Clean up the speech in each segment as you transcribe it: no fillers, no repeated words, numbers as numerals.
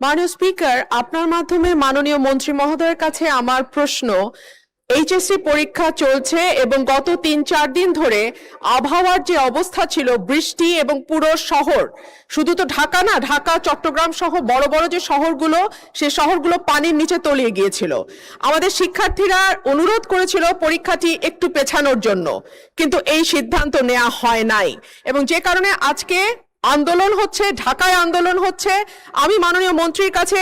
মাননীয় স্পিকার, আপনার মাধ্যমে মাননীয় মন্ত্রী মহোদয়ের কাছে আমার প্রশ্ন, এইচএসসি পরীক্ষা চলছে এবং গত ৩-৪ দিন ধরে আবহাওয়ার যে অবস্থা ছিল, বৃষ্টি এবং পুরো শহর, শুধু তো ঢাকা না, ঢাকা চট্টগ্রাম সহ বড় বড় যে শহরগুলো, সে শহরগুলো পানির নিচে তলিয়ে গিয়েছিল। আমাদের শিক্ষার্থীরা অনুরোধ করেছিল পরীক্ষাটি একটু পেছানোর জন্য, কিন্তু এই সিদ্ধান্ত নেওয়া হয় নাই এবং যে কারণে আজকে আন্দোলন হচ্ছে, ঢাকায় আন্দোলন হচ্ছে। আমি মাননীয় মন্ত্রীর কাছে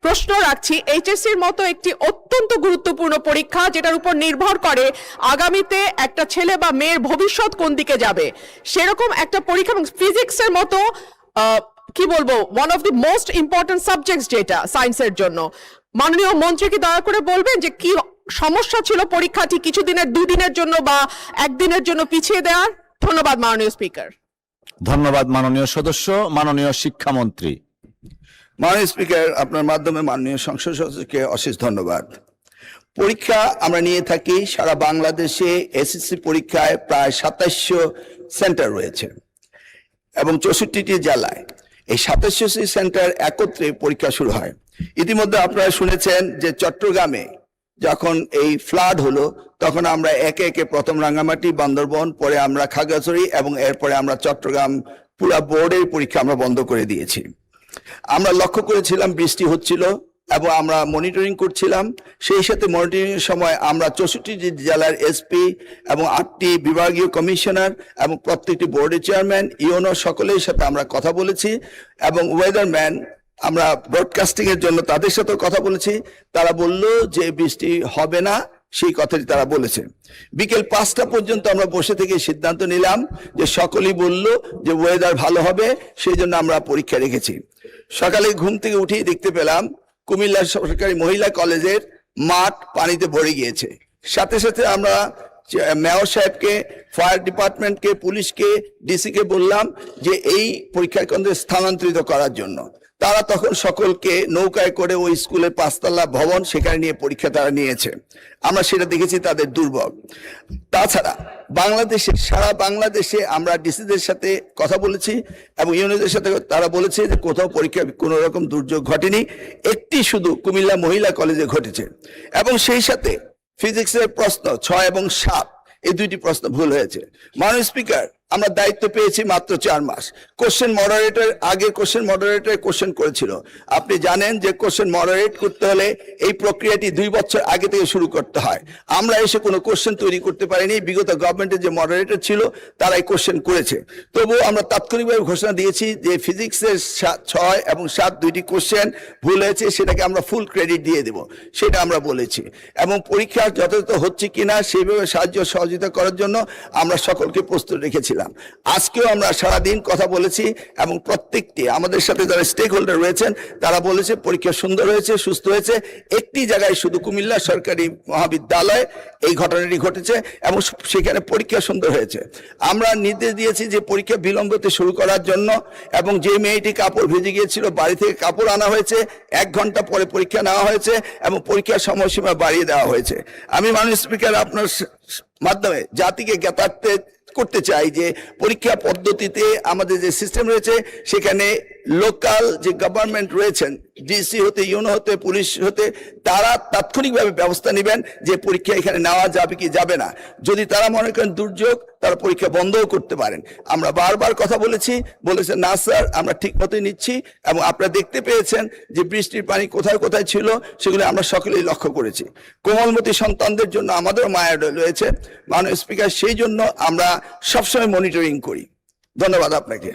প্রশ্ন রাখছি, এইচএসসির মতো একটি অত্যন্ত গুরুত্বপূর্ণ পরীক্ষা, যেটার উপর নির্ভর করে আগামীতে একটা ছেলে বা মেয়ের ভবিষ্যৎ কোন দিকে যাবে, সেরকম একটা পরীক্ষা, এবং ফিজিক্সের মতো কি বলবো, one of the most important subjects যেটা সায়েন্সের জন্য, মাননীয় মন্ত্রী কি দয়া করে বলবেন যে কি সমস্যা ছিল পরীক্ষাটি কিছুদিনের, 2 দিনের জন্য বা 1 দিনের জন্য পিছিয়ে দেওয়ার? ধন্যবাদ মাননীয় স্পিকার। ধন্যবাদ মাননীয় সদস্য। মাননীয় শিক্ষামন্ত্রী। মাননীয় স্পিকার, আপনার মাধ্যমে মাননীয় সংসদ সদস্যকে অশেষ ধন্যবাদ। পরীক্ষা আমরা নিয়ে থাকি সারা বাংলাদেশে। এসএসসি পরীক্ষায় প্রায় 2700 সেন্টার রয়েছে এবং 64টি জেলায় এই 2700 সেন্টার একত্রে পরীক্ষা শুরু হয়। ইতিমধ্যে আপনারা শুনেছেন যে চট্টগ্রামে যখন এই ফ্লাড হলো, তখন আমরা একে একে প্রথম রাঙ্গামাটি, বান্দরবন, পরে আমরা খাগড়াছড়ি এবং এরপরে আমরা চট্টগ্রাম পুরা বোর্ডের পরীক্ষা আমরা বন্ধ করে দিয়েছি। আমরা লক্ষ্য করেছিলাম বৃষ্টি হচ্ছিল এবং আমরা মনিটরিং করছিলাম। সেই সাথে মনিটরিং এর সময় আমরা 64টি জেলার এসপি এবং 8টি বিভাগীয় কমিশনার এবং প্রত্যেকটি বোর্ডের চেয়ারম্যান, ইউনো সকলের সাথে আমরা কথা বলেছি এবং ওয়েদারম্যান, আমরা ব্রডকাস্টিং এর জন্য তাদের সাথে কথা বলেছি। তারা বলল যে বৃষ্টি হবে না, সেই কথাটি তারা বলেছে। বিকেল 5টা পর্যন্ত আমরা বসে থেকে সিদ্ধান্ত নিলাম যে সকলেই বলল যে ওয়েদার ভালো হবে, সেই জন্য আমরা পরীক্ষা রেখেছি। সকালে ঘুম থেকে উঠেই দেখতে পেলাম কুমিল্লা সরকারি মহিলা কলেজের মাঠ পানিতে ভরে গিয়েছে। সাথে সাথে আমরা মেয়র সাহেবকে, ফায়ার ডিপার্টমেন্টকে, পুলিশকে, ডিসিকে বললাম যে এই পরীক্ষা কেন্দ্রে স্থানান্তরিত করার জন্য। তারা তখন সকলকে নৌকায় করে ওই স্কুলের 5তলা ভবন, সেখানে নিয়ে পরীক্ষা তারা নিয়েছে। আমরা সেটা দেখেছি তাদের দুর্ভোগ। তাছাড়া বাংলাদেশে, সারা বাংলাদেশে আমরা ডিসিদের সাথে কথা বলেছি এবং ইউনিয়নের সাথে, তারা বলেছে যে কোথাও পরীক্ষা কোনো রকম দুর্যোগ ঘটেনি, একটি শুধু কুমিল্লা মহিলা কলেজে ঘটেছে। এবং সেই সাথে ফিজিক্সের প্রশ্ন 6 এবং 7, এই 2টি প্রশ্ন ভুল হয়েছে। মাননীয় স্পিকার, আমরা দায়িত্ব পেয়েছি মাত্র 4 মাস। কোশ্চেন মডারেটর, আগের কোশ্চেন মডারেটর কোশ্চেন করেছিল। আপনি জানেন যে কোশ্চেন মডারেট করতে হলে এই প্রক্রিয়াটি 2 বছর আগে থেকে শুরু করতে হয়। আমরা এসে কোনো কোশ্চেন তৈরি করতে পারিনি। বিগত গভর্নমেন্টের যে মডারেটর ছিল তারা এই কোশ্চেন করেছে। তবুও আমরা তাৎক্ষণিকভাবে ঘোষণা দিয়েছি যে ফিজিক্সের 6 এবং 7 2টি কোশ্চেন ভুল হয়েছে, সেটাকে আমরা ফুল ক্রেডিট দিয়ে দেব, সেটা আমরা বলেছি। এবং পরীক্ষা যথাযথ হচ্ছে কিনা সেইভাবে সাহায্য সহযোগিতা করার জন্য আমরা সকলকে প্রস্তুত রেখেছিলাম। আজকেও আমরা সারাদিন কথা বলেছি এবং প্রত্যেকটি আমাদের সাথে যারা স্টেক হোল্ডার রয়েছেন তারা বলেছে পরীক্ষা সুন্দর হয়েছে, সুস্থ হয়েছে। একটি জায়গায় শুধু কুমিল্লা সরকারি মহাবিদ্যালয় এই ঘটনাটি ঘটেছে এবং সেখানে পরীক্ষা সুন্দর হয়েছে। আমরা নির্দেশ দিয়েছি যে পরীক্ষা বিলম্বতে শুরু করার জন্য, এবং যে মেয়েটি কাপড় ভিজে গিয়েছিল বাড়ি থেকে কাপড় আনা হয়েছে, 1 ঘন্টা পরে পরীক্ষা নেওয়া হয়েছে এবং পরীক্ষার সময়সীমা বাড়িয়ে দেওয়া হয়েছে। আমি মাননীয় স্পিকার আপনার মাধ্যমে জাতিকে জ্ঞাতার্থে করতে চাই যে পরীক্ষা পদ্ধতিতে আমাদের যে সিস্টেম রয়েছে, সেখানে লোকাল যে গভর্নমেন্ট রয়েছেন, ডিসি হতে, ইউনো হতে, পুলিশ হতে, তারা তাৎক্ষণিকভাবে ব্যবস্থা নেবেন যে পরীক্ষা এখানে নেওয়া যাবে কি যাবে না। যদি তারা মনে করেন দুর্যোগ, তারা পরীক্ষা বন্ধও করতে পারেন। আমরা বারবার কথা বলেছেন না স্যার, আমরা ঠিক মতোই নিচ্ছি। এবং আপনারা দেখতে পেয়েছেন যে বৃষ্টির পানি কোথায় কোথায় ছিল, সেগুলো আমরা সকলেই লক্ষ্য করেছি। কোমলমতি সন্তানদের জন্য আমাদেরও মায়া রয়েছে মাননীয় স্পিকার, সেই জন্য আমরা সবসময় মনিটরিং করি। ধন্যবাদ আপনাকে।